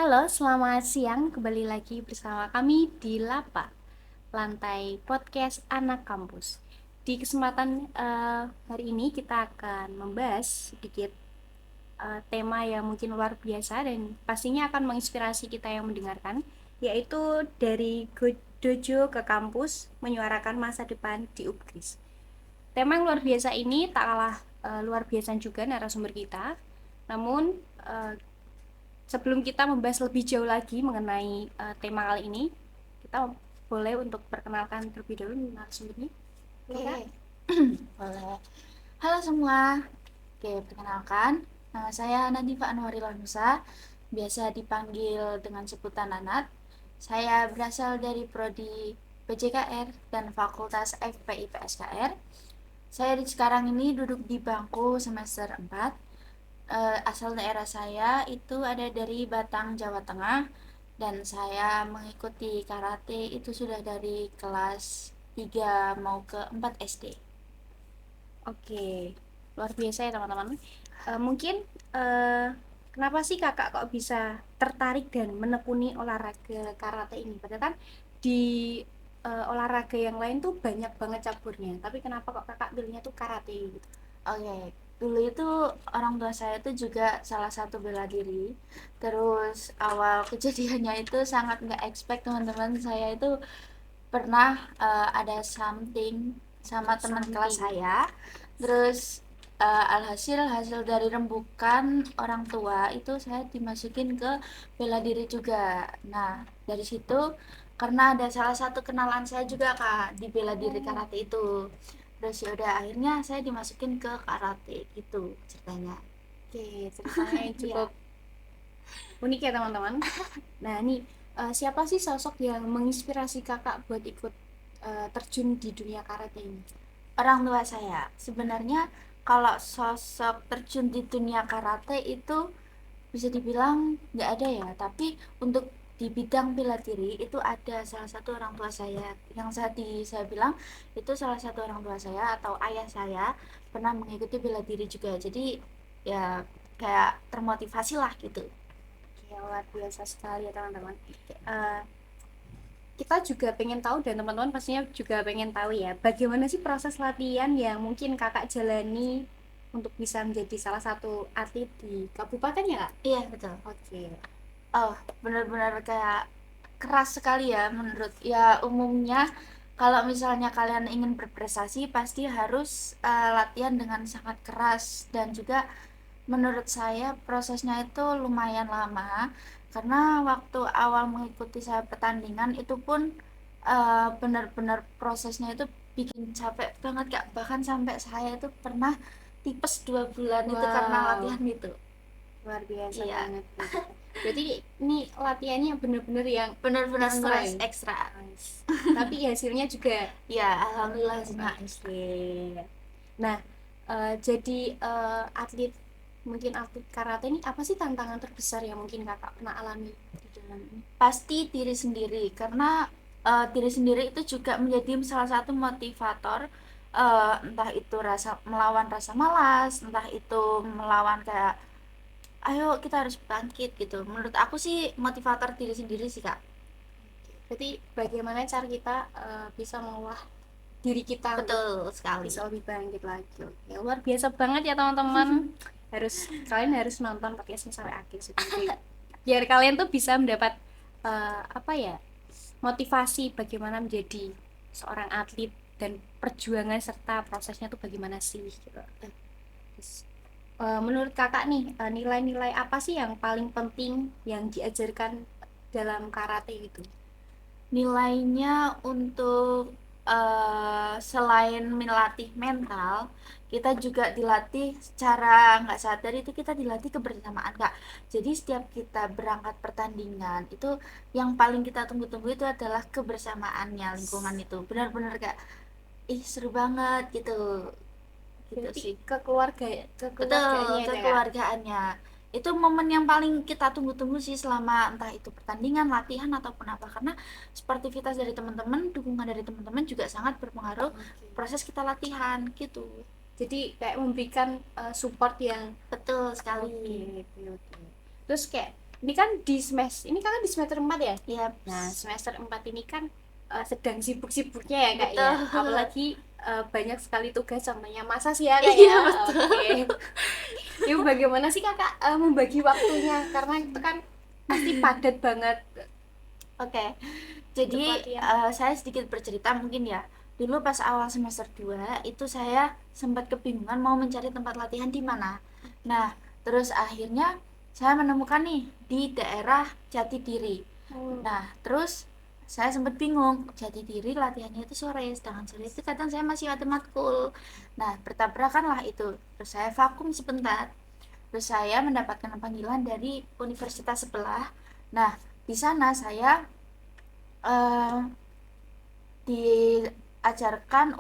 Halo, selamat siang. Kembali lagi bersama kami di Lapa, lantai podcast anak kampus. Di kesempatan hari ini kita akan membahas sedikit tema yang mungkin luar biasa dan pastinya akan menginspirasi kita yang mendengarkan, yaitu dari dojo ke kampus menyuarakan masa depan di UPGRIS. Tema yang luar biasa ini tak kalah luar biasa juga narasumber kita. Namun sebelum kita membahas lebih jauh lagi mengenai tema kali ini, kita boleh untuk perkenalkan terlebih dahulu narasumbernya. Oke, boleh. Halo semua. Oke, perkenalkan. Nama saya Nadifa Anwaril Nusa, biasa dipanggil dengan sebutan Nanat. Saya berasal dari Prodi PJKR dan Fakultas FPI PSKR. Saya sekarang ini duduk di bangku semester 4. Asal daerah saya itu ada dari Batang, Jawa Tengah, dan saya mengikuti karate itu sudah dari kelas 3 mau ke 4 SD. Oke, luar biasa ya teman-teman. Mungkin uh, kenapa sih kakak kok bisa tertarik dan menekuni olahraga karate ini? Padahal kan di olahraga yang lain tuh banyak banget caburnya. Tapi kenapa kok kakak pilihnya tuh karate gitu? Oke, dulu itu orang tua saya itu juga salah satu bela diri. Terus awal kejadiannya itu sangat nggak expect, teman-teman saya itu pernah ada something sama teman kelas Something. saya. Terus alhasil hasil dari rembukan orang tua itu saya dimasukin ke bela diri juga. Nah, dari situ karena ada salah satu kenalan saya juga Kak di bela diri Oh, karate itu. Terus ya udah akhirnya saya dimasukin ke karate gitu ceritanya. oke, ceritanya yang Iya. cukup unik ya teman-teman. Nah, ini siapa sih sosok yang menginspirasi kakak buat ikut terjun di dunia karate ini? Orang tua saya sebenarnya kalau sosok terjun di dunia karate itu bisa dibilang nggak ada ya, tapi untuk di bidang bela diri itu ada salah satu orang tua saya yang tadi saya bilang itu salah satu orang tua saya atau ayah saya pernah mengikuti bela diri juga, jadi ya kayak termotivasi lah gitu. Ya, luar biasa sekali ya teman-teman. Eh, kita juga pengen tahu dan teman-teman pastinya juga pengen tahu ya, bagaimana sih proses latihan yang mungkin kakak jalani untuk bisa menjadi salah satu atlet di kabupaten ya kak? Iya betul. Oke. Oh, benar-benar kayak keras sekali ya menurut ya umumnya. Kalau misalnya kalian ingin berprestasi pasti harus latihan dengan sangat keras, dan juga menurut saya prosesnya itu lumayan lama karena waktu awal mengikuti saya pertandingan itu pun benar-benar prosesnya itu bikin capek banget Kak, bahkan sampai saya itu pernah tipes 2 bulan itu karena Wow, latihan itu. luar biasa Iya, banget gitu. Berarti ini latihannya bener-bener yang benar-benar ekstra ngeles ya. ekstra. Nice. Tapi hasilnya juga Ya, alhamdulillah hasilnya ekstra. oke. Nah, jadi atlet mungkin atlet karate ini apa sih tantangan terbesar yang mungkin kakak pernah alami di dalam ini? Pasti diri sendiri, karena diri sendiri itu juga menjadi salah satu motivator, entah itu rasa melawan rasa malas, entah itu melawan kayak ayo kita harus bangkit gitu. Menurut aku sih motivator diri sendiri sih Kak. Berarti bagaimana cara kita bisa mengolah diri kita untuk Betul sekali. bisa lebih bangkit lagi. Oke, luar biasa banget ya teman-teman. Kalian harus nonton podcastnya sampai akhir sih. Biar kalian tuh bisa mendapat apa ya, motivasi bagaimana menjadi seorang atlet dan perjuangan serta prosesnya tuh bagaimana sih gitu. Terus, menurut kakak nih, nilai-nilai apa sih yang paling penting yang diajarkan dalam karate itu? Nilainya untuk selain melatih mental, kita juga dilatih secara nggak sadar, itu kita dilatih kebersamaan Kak. Jadi setiap kita berangkat pertandingan itu yang paling kita tunggu-tunggu itu adalah kebersamaannya, lingkungan itu benar-benar kayak ih seru banget gitu gitu Berarti sih. Betul, kekeluargaannya itu ya kak. kekeluargaannya. Itu momen yang paling kita tunggu-tunggu sih selama entah itu pertandingan, latihan ataupun apa. Karena sportivitas dari teman-teman, dukungan dari teman-teman juga sangat berpengaruh Oke. proses kita latihan gitu. Jadi kayak memberikan support yang Betul oke, sekali. oke, oke. Terus kayak ini kan ini kan di semester 4 ya. Iya. Nah, semester 4 ini kan sedang sibuk-sibuknya ya Kak ya. Betul. Apalagi banyak sekali tugas contohnya masa sih ya Kak Iya, ya. betul. Oke. Itu bagaimana sih Kakak membagi waktunya? Karena itu kan pasti padat banget Oke. untuk Jadi latihan. saya sedikit bercerita mungkin ya. Dulu pas awal semester 2 itu saya sempat kebingungan mau mencari tempat latihan di mana. Nah, terus akhirnya saya menemukan nih di daerah Jatidiri. Nah, terus saya sempat bingung, Jatidiri latihannya itu sore, sedangkan sore itu kadang saya masih ada matkul. Nah, bertabrakanlah itu. Terus saya vakum sebentar. Terus saya mendapatkan panggilan dari universitas sebelah. Nah, di sana saya eh, diajarkan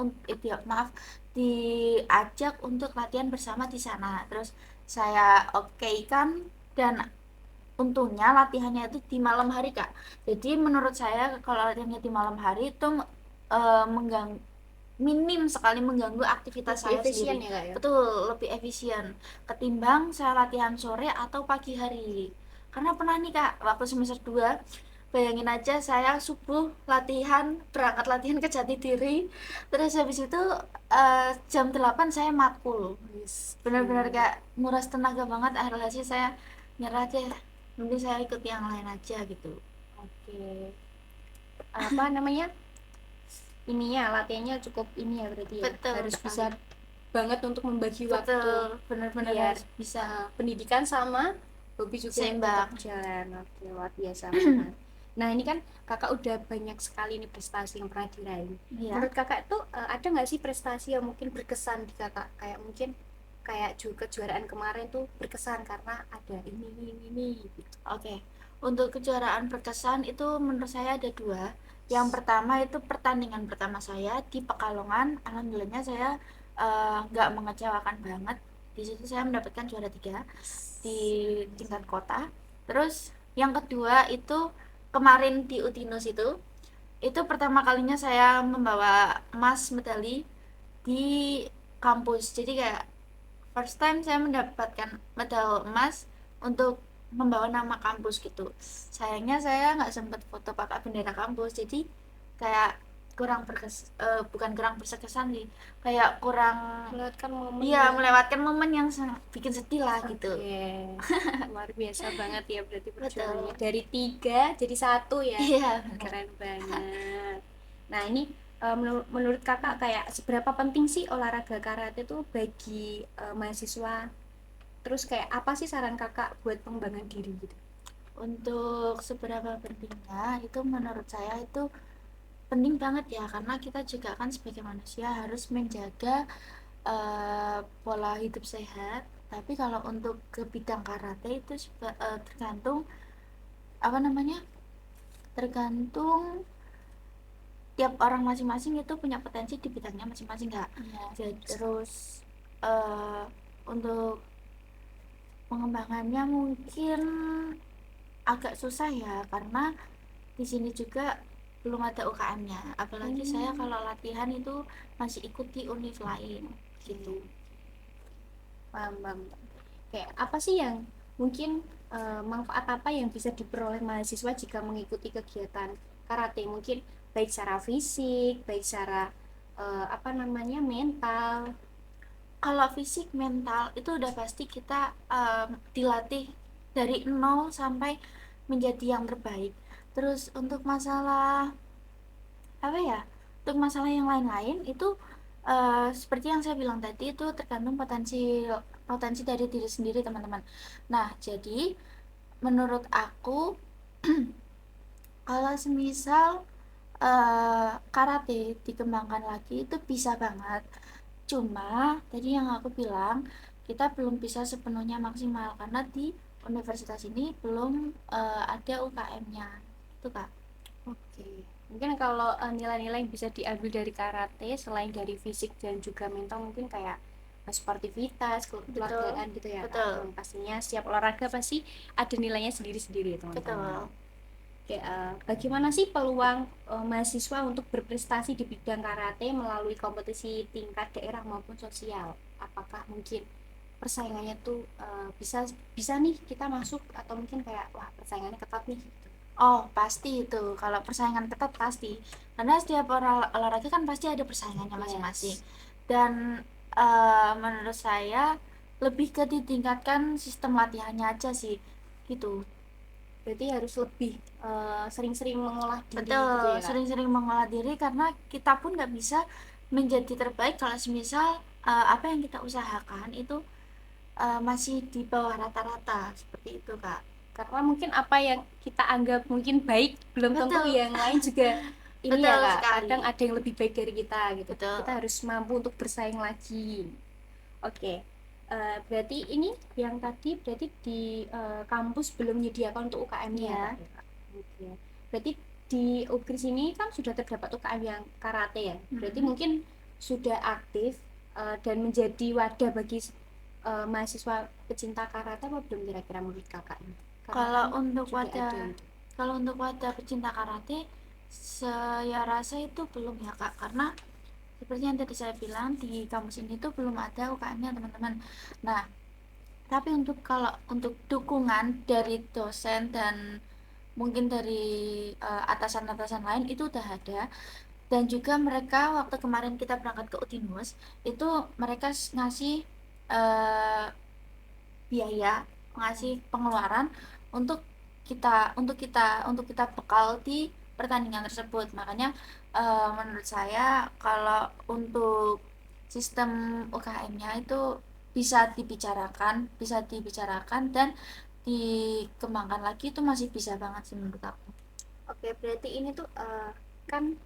diajak untuk latihan bersama di sana. Terus saya oke kan, dan untungnya latihannya itu di malam hari Kak. Jadi menurut saya kalau latihannya di malam hari itu minim sekali mengganggu aktivitas Lebih saya efisien sendiri. ya Kak ya. Betul, lebih efisien ketimbang saya latihan sore atau pagi hari. Karena pernah nih Kak, waktu semester 2, bayangin aja saya subuh berangkat latihan ke Jatidiri, terus habis itu jam 8 saya matkul. Benar-benar Gila. kayak nguras tenaga banget, akhirnya sih saya nyerah deh, nanti saya ikut yang lain aja gitu. Oke. Apa namanya? Ininya latihannya cukup ini ya berarti ya. Betul Harus sekali. bisa banget untuk membagi waktu. Betul, benar-benar Biar harus bisa pendidikan sama hobi juga seimbang. tetap jalan. Oke, luar biasa banget. Nah, ini kan kakak udah banyak sekali nih prestasi yang pernah diraih. Iya. Menurut kakak itu ada nggak sih prestasi yang mungkin berkesan di kakak? Kayak mungkin kayak juga kejuaraan kemarin tuh berkesan karena ada ini gitu. Oke. Untuk kejuaraan berkesan itu menurut saya ada dua. Yang pertama itu pertandingan pertama saya di Pekalongan. Alhamdulillahnya saya nggak mengecewakan banget. Di situ saya mendapatkan juara 3 di tingkat kota. Terus yang kedua itu kemarin di Utinus itu pertama kalinya saya membawa emas medali di kampus. Jadi kayak first time saya mendapatkan medal emas untuk membawa nama kampus gitu. Sayangnya saya nggak sempat foto pakai bendera kampus, jadi kayak bukan kurang berkesan sih, kayak kurang, Melewatkan momen iya, melewatkan momen yang bikin sedih lah gitu. Oke. Luar biasa banget ya berarti perjuangannya. Betul. Dari 3 jadi 1 ya. Iya, benar. Keren banget. Nah, ini menurut kakak kayak seberapa penting sih olahraga karate itu bagi mahasiswa? Terus kayak apa sih saran kakak buat pengembangan diri gitu? Untuk seberapa pentingnya itu menurut saya itu penting banget ya, karena kita juga kan sebagai manusia harus menjaga pola hidup sehat. Tapi kalau untuk ke bidang karate itu tergantung apa namanya, tergantung tiap orang masing-masing itu punya potensi di bidangnya masing-masing nggak. Ya, Terus eh, untuk pengembangannya mungkin agak susah ya, karena di sini juga belum ada UKM-nya. Apalagi saya kalau latihan itu masih ikut di univ lain gitu. paham, paham. Kayak apa sih yang mungkin manfaat apa yang bisa diperoleh mahasiswa jika mengikuti kegiatan karate? Mungkin baik secara fisik, baik secara apa namanya mental. Kalau fisik mental itu udah pasti kita dilatih dari nol sampai menjadi yang terbaik. Terus untuk masalah apa ya, untuk masalah yang lain-lain itu seperti yang saya bilang tadi, itu tergantung potensi potensi dari diri sendiri teman-teman. Nah, jadi menurut aku kalau semisal karate dikembangkan lagi itu bisa banget. Cuma tadi yang aku bilang, kita belum bisa sepenuhnya maksimal karena di universitas ini belum ada UKM-nya. Itu Kak. Oke. Mungkin kalau nilai-nilai yang bisa diambil dari karate selain dari fisik dan juga mental mungkin kayak sportivitas, kekeluargaan gitu ya. Kak? Betul. Pastinya setiap olahraga pasti ada nilainya sendiri-sendiri teman-teman. Betul. Oke, bagaimana sih peluang mahasiswa untuk berprestasi di bidang karate melalui kompetisi tingkat daerah maupun sosial? Apakah mungkin persaingannya tuh bisa bisa nih kita masuk, atau mungkin kayak wah persaingannya ketat nih gitu. Oh, pasti itu. Kalau persaingan ketat pasti. Karena setiap olahraga kan pasti ada persaingannya masing-masing. Yes. Dan menurut saya lebih ke ditingkatkan sistem latihannya aja sih. Gitu. Berarti harus lebih sering-sering mengolah diri gitu Betul, ya Kak. sering-sering mengolah diri karena kita pun nggak bisa menjadi terbaik kalau semisal apa yang kita usahakan itu masih di bawah rata-rata. Seperti itu, Kak. Karena mungkin apa yang kita anggap mungkin baik belum tentu Betul. yang lain juga ini ya Betul Kak. sekali. Kadang ada yang lebih baik dari kita gitu. Betul. Kita harus mampu untuk bersaing lagi. Oke. Berarti ini yang tadi berarti di kampus belum menyediakan untuk UKM-nya ya Iya. Kak? Oke. Berarti di UKRIS ini kan sudah terdapat UKM yang karate ya. Berarti mungkin sudah aktif dan menjadi wadah bagi mahasiswa pecinta karate apa belum kira-kira menurut kakak? Karena Kalau kan untuk juga wadah ada itu. kalau untuk wadah pecinta karate, saya rasa itu belum ya Kak, karena seperti yang tadi saya bilang di kampus ini tuh belum ada UKM-nya teman-teman. Nah, tapi kalau untuk dukungan dari dosen dan mungkin dari atasan-atasan lain itu udah ada. Dan juga mereka waktu kemarin kita berangkat ke Utinus itu mereka ngasih eh, biaya, ngasih pengeluaran untuk kita bekal di pertandingan tersebut. Makanya menurut saya kalau untuk sistem UKM-nya itu bisa dibicarakan dan dikembangkan lagi, itu masih bisa banget sih menurut aku. Oke, berarti ini tuh kan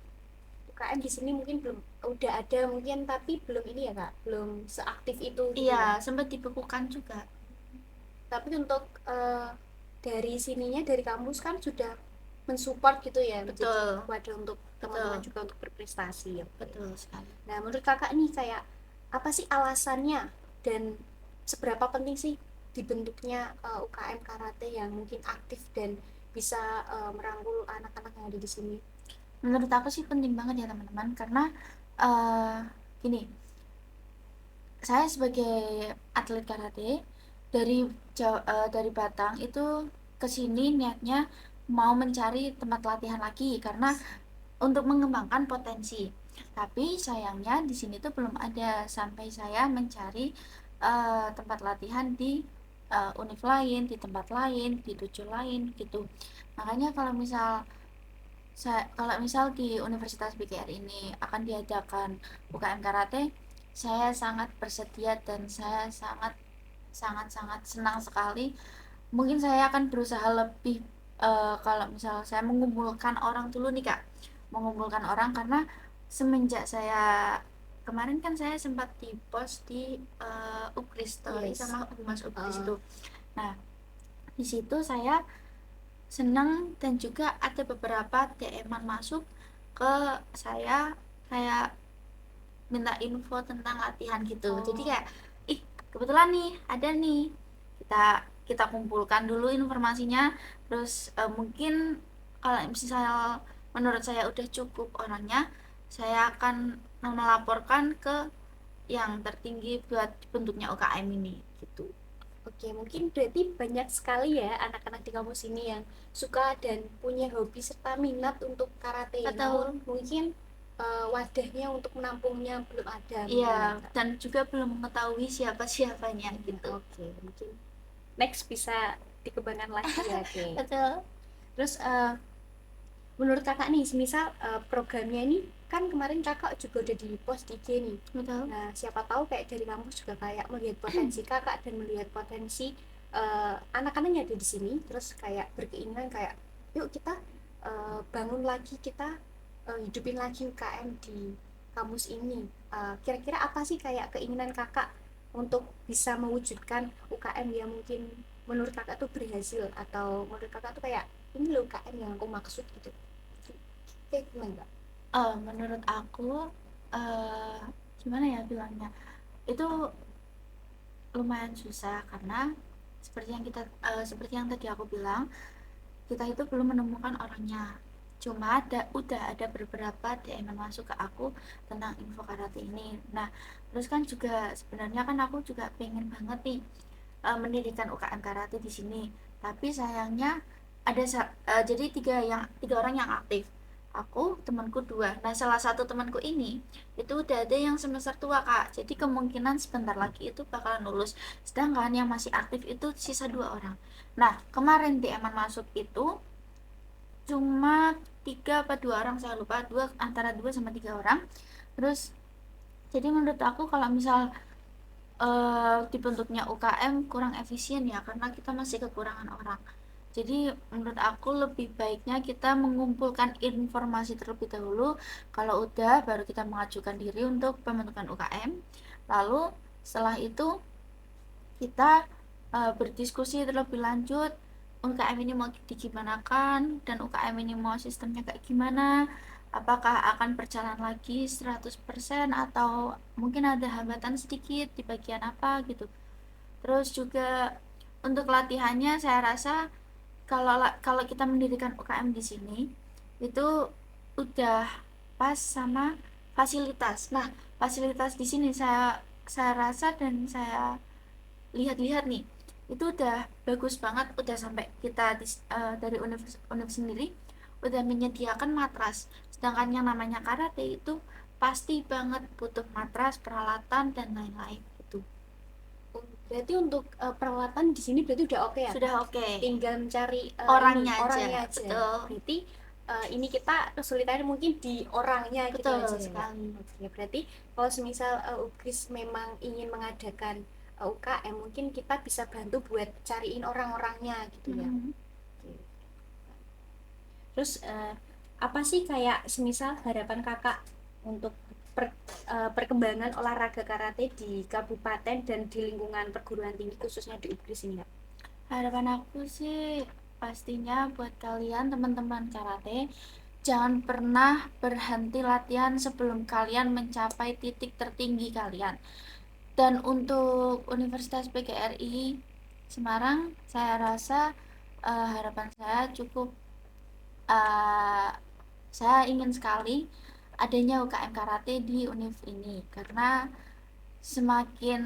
UKM di sini mungkin belum udah ada mungkin, tapi belum ini ya kak, belum seaktif itu gitu Iya, ya. sempat dibekukan juga. Tapi untuk dari sininya dari kampus kan sudah mensupport gitu ya, menjadi Betul, wadah untuk betul, teman-teman juga untuk berprestasi ya. betul sekali. Nah, menurut kakak nih kayak apa sih alasannya dan seberapa penting sih dibentuknya UKM karate yang mungkin aktif dan bisa merangkul anak-anak yang ada di sini? Menurut aku sih penting banget ya teman-teman, karena eh gini, saya sebagai atlet karate dari Batang itu ke sini niatnya mau mencari tempat latihan lagi karena untuk mengembangkan potensi. Tapi sayangnya di sini tuh belum ada sampai saya mencari tempat latihan di univ lain, di tempat lain, di tujuh lain gitu. Makanya kalau misal di Universitas BKR ini akan diadakan UKM karate, saya sangat bersedia dan saya sangat sangat sangat senang sekali. Mungkin saya akan berusaha lebih kalau misal saya mengumpulkan orang dulu nih Kak, mengumpulkan orang karena semenjak saya kemarin kan saya sempat di pos di UKRIS Story Yes. sama Humas UKRIS itu. Nah, di situ saya senang dan juga ada beberapa DM-an masuk ke saya kayak minta info tentang latihan gitu. Jadi kayak ih, kebetulan nih ada nih, kita kita kumpulkan dulu informasinya, terus mungkin kalau misal menurut saya udah cukup orangnya, saya akan melaporkan ke yang tertinggi buat bentuknya UKM ini gitu. Oke, mungkin berarti banyak sekali ya anak-anak di kampus ini yang suka dan punya hobi serta minat untuk karate. Betul. Namun mungkin wadahnya untuk menampungnya belum ada Iya, mungkin ya, Kak. dan juga belum mengetahui siapa-siapanya gitu. Oke, mungkin next bisa dikembangkan lagi ya. Oke. Betul. Terus menurut kakak nih, semisal programnya ini kan kemarin kakak juga udah di post di IG nih. Betul. Nah, siapa tahu kayak dari kampus juga kayak melihat potensi kakak dan melihat potensi anak-anak yang ada di sini, terus kayak berkeinginan kayak yuk kita bangun lagi, kita hidupin lagi UKM di kampus ini. Kira-kira apa sih kayak keinginan kakak untuk bisa mewujudkan UKM yang mungkin menurut kakak tuh berhasil, atau menurut kakak tuh kayak ini loh UKM yang aku maksud gitu, kayak gimana Kak? Menurut aku eh gimana ya bilangnya, itu lumayan susah karena seperti yang tadi aku bilang, kita itu belum menemukan orangnya. Cuma udah ada beberapa DM yang masuk ke aku tentang info karate ini. Nah, terus kan juga sebenarnya kan aku juga pengen banget nih mendirikan UKM karate di sini. Tapi sayangnya ada jadi tiga orang yang aktif. Aku, temanku dua. Nah, salah satu temanku ini itu udah ada yang semester tua, Kak. Jadi kemungkinan sebentar lagi itu bakalan lulus. Sedangkan yang masih aktif itu sisa dua orang. Nah, kemarin DM masuk itu cuma tiga apa dua orang, saya lupa, antara dua sama tiga orang. Terus jadi menurut aku kalau misal dibentuknya UKM kurang efisien ya, karena kita masih kekurangan orang. Jadi menurut aku lebih baiknya kita mengumpulkan informasi terlebih dahulu. Kalau udah baru kita mengajukan diri untuk pembentukan UKM. Lalu setelah itu kita berdiskusi terlebih lanjut, UKM ini mau digimanakan dan UKM ini mau sistemnya kayak gimana, apakah akan berjalan lagi 100% atau mungkin ada hambatan sedikit di bagian apa gitu. Terus juga untuk latihannya saya rasa kalau kita mendirikan UKM di sini itu udah pas sama fasilitas. Nah, fasilitas di sini saya rasa dan saya lihat-lihat nih itu udah bagus banget, udah sampai kita dari univ sendiri udah menyediakan matras, sedangkan yang namanya karate itu pasti banget butuh matras, peralatan dan lain-lain gitu. Berarti untuk peralatan di sini berarti udah oke ya? Sudah oke. Tinggal mencari Orangnya aja. aja. Betul. Berarti ini kita kesulitannya mungkin di orangnya gitu Betul aja sekali. ya. Berarti kalau semisal UKRIS memang ingin mengadakan UKM, mungkin kita bisa bantu buat cariin orang-orangnya gitu ya. Oke. Terus apa sih kayak semisal harapan kakak untuk perkembangan olahraga karate di kabupaten dan di lingkungan perguruan tinggi khususnya di UKRIS ini, Kak? Harapan aku sih pastinya buat kalian teman-teman karate, jangan pernah berhenti latihan sebelum kalian mencapai titik tertinggi kalian. Dan untuk Universitas PGRI Semarang, saya rasa harapan saya cukup, saya ingin sekali adanya UKM karate di univ ini, karena semakin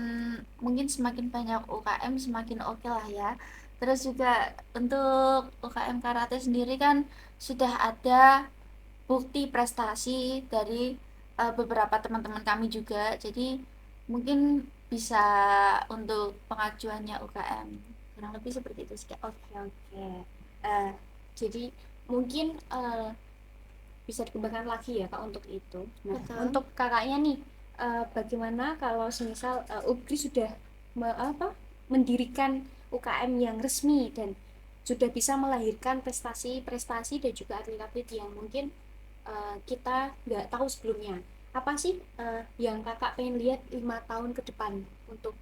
mungkin semakin banyak UKM semakin oke lah ya. Terus juga untuk UKM karate sendiri kan sudah ada bukti prestasi dari beberapa teman-teman kami juga, jadi mungkin bisa untuk pengajuannya UKM, kurang lebih seperti itu sih, Kak. Oke, oke. Jadi mungkin bisa dikembangkan lagi ya Kak untuk itu. Nah, Betul. untuk kakaknya nih, bagaimana kalau semisal UKRI sudah mendirikan UKM yang resmi dan sudah bisa melahirkan prestasi-prestasi dan juga atlet-atlet yang mungkin kita nggak tahu sebelumnya. Apa sih yang kakak pengen lihat 5 tahun ke depan untuk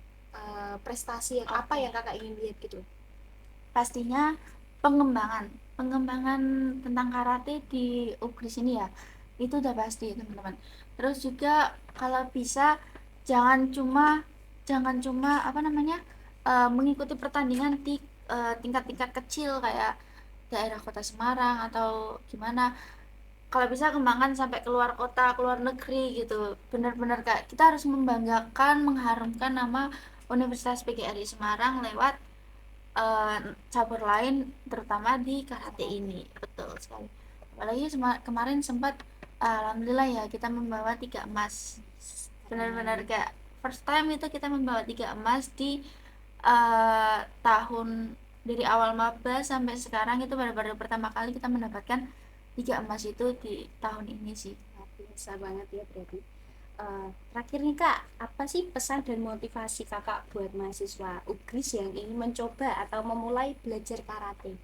prestasi apa yang kakak ingin lihat gitu? Pastinya pengembangan tentang karate di UKRIS ini ya, itu udah pasti teman-teman. Terus juga kalau bisa jangan cuma apa namanya, mengikuti pertandingan di tingkat-tingkat kecil kayak daerah kota Semarang atau gimana. Kalau bisa kembangkan sampai keluar kota, keluar negeri gitu. Benar-benar kayak kita harus membanggakan, mengharumkan nama Universitas PGRI Semarang lewat cabur lain, terutama di karate ini. Betul sekali. Apalagi kemarin sempat alhamdulillah ya kita membawa 3 emas. Benar-benar kayak first time itu kita membawa 3 emas di tahun, dari awal maba sampai sekarang itu baru pertama kali kita mendapatkan 3 emas itu di tahun ini sih. Biasa banget ya berarti. Terakhir nih Kak, apa sih pesan dan motivasi kakak buat mahasiswa UKRIS yang ingin mencoba atau memulai belajar karate?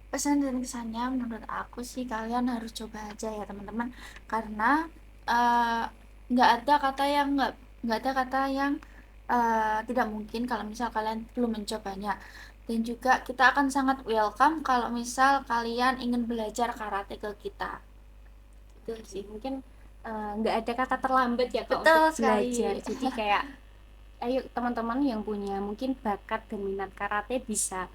Pesan dan kesannya menurut aku sih kalian harus coba aja ya teman-teman, karena eh, nggak ada kata yang tidak mungkin kalau misal kalian belum mencobanya. Dan juga kita akan sangat welcome kalau misal kalian ingin belajar karate ke kita. Itu sih. Mungkin nggak ada kata terlambat ya Kak Betul untuk sekali. belajar. Jadi kayak ayo teman-teman yang punya mungkin bakat dan minat karate bisa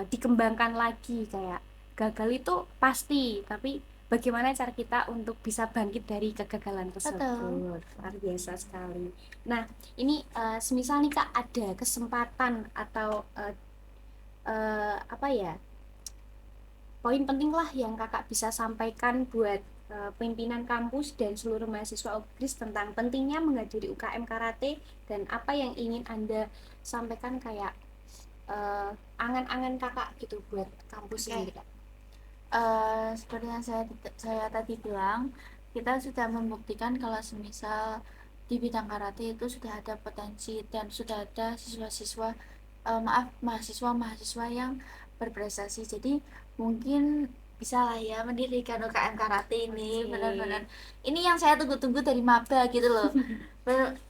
dikembangkan lagi kayak gagal itu pasti, tapi bagaimana cara kita untuk bisa bangkit dari kegagalan Betul. tersebut. Luar biasa sekali. Nah, ini semisal nih Kak ada kesempatan atau apa ya, poin penting lah yang Kakak bisa sampaikan buat pimpinan kampus dan seluruh mahasiswa UGRIS tentang pentingnya menghadiri UKM Karate, dan apa yang ingin Anda sampaikan kayak eh, angan-angan Kakak gitu buat kampus Oke. ini Kak. Seperti yang saya tadi bilang, kita sudah membuktikan kalau semisal di bidang karate itu sudah ada potensi dan sudah ada siswa-siswa, maaf, mahasiswa-mahasiswa yang berprestasi. Jadi mungkin bisa lah ya mendirikan UKM karate ini. Oke. Benar-benar ini yang saya tunggu-tunggu dari maba gitu loh.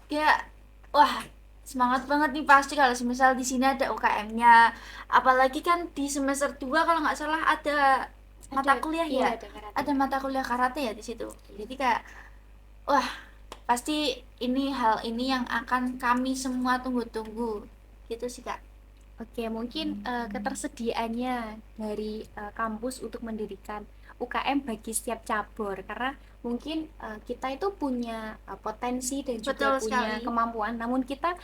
Kayak wah, semangat banget nih pasti kalau semisal di sini ada UKM-nya. Apalagi kan di semester 2 kalau nggak salah ada Ada, mata kuliah iya ya, ada karate. ada mata kuliah karate ya di situ. Jadi kayak wah, pasti ini hal ini yang akan kami semua tunggu-tunggu gitu sih kak. Oke, mungkin ketersediaannya dari kampus untuk mendirikan UKM bagi setiap cabur, karena mungkin kita itu punya potensi dan juga Betul punya sekali. kemampuan, namun kita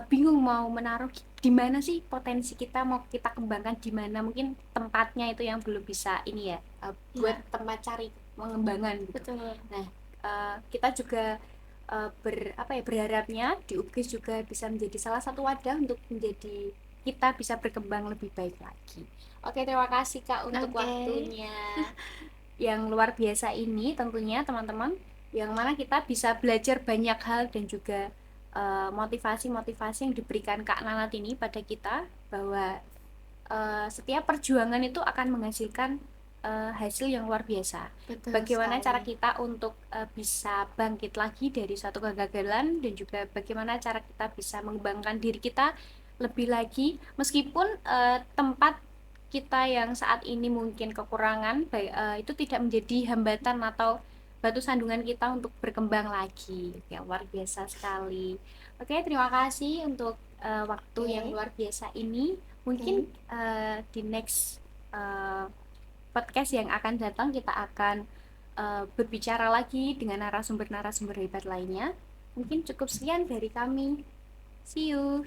bingung mau menaruh di mana sih potensi kita, mau kita kembangkan di mana, mungkin tempatnya itu yang belum bisa ini ya, buat Ya, tempat cari pengembangan gitu. betul. Nah, kita juga apa ya, berharapnya di UGIS juga bisa menjadi salah satu wadah untuk menjadi kita bisa berkembang lebih baik lagi. Oke, terima kasih Kak untuk Oke. waktunya yang luar biasa ini, tentunya teman-teman, yang mana kita bisa belajar banyak hal dan juga motivasi-motivasi yang diberikan Kak Nanat ini pada kita, bahwa setiap perjuangan itu akan menghasilkan hasil yang luar biasa. Betul Bagaimana cara sekali. kita untuk bisa bangkit lagi dari suatu kegagalan, dan juga bagaimana cara kita bisa mengembangkan diri kita lebih lagi, meskipun tempat kita yang saat ini mungkin kekurangan, itu tidak menjadi hambatan atau batu sandungan kita untuk berkembang lagi. Ya, luar biasa sekali. Oke, terima kasih untuk waktu yang Oke. luar biasa ini. Oke. Mungkin di next eh, podcast yang akan datang kita akan berbicara lagi dengan narasumber-narasumber hebat lainnya. Mungkin cukup sekian dari kami. See you.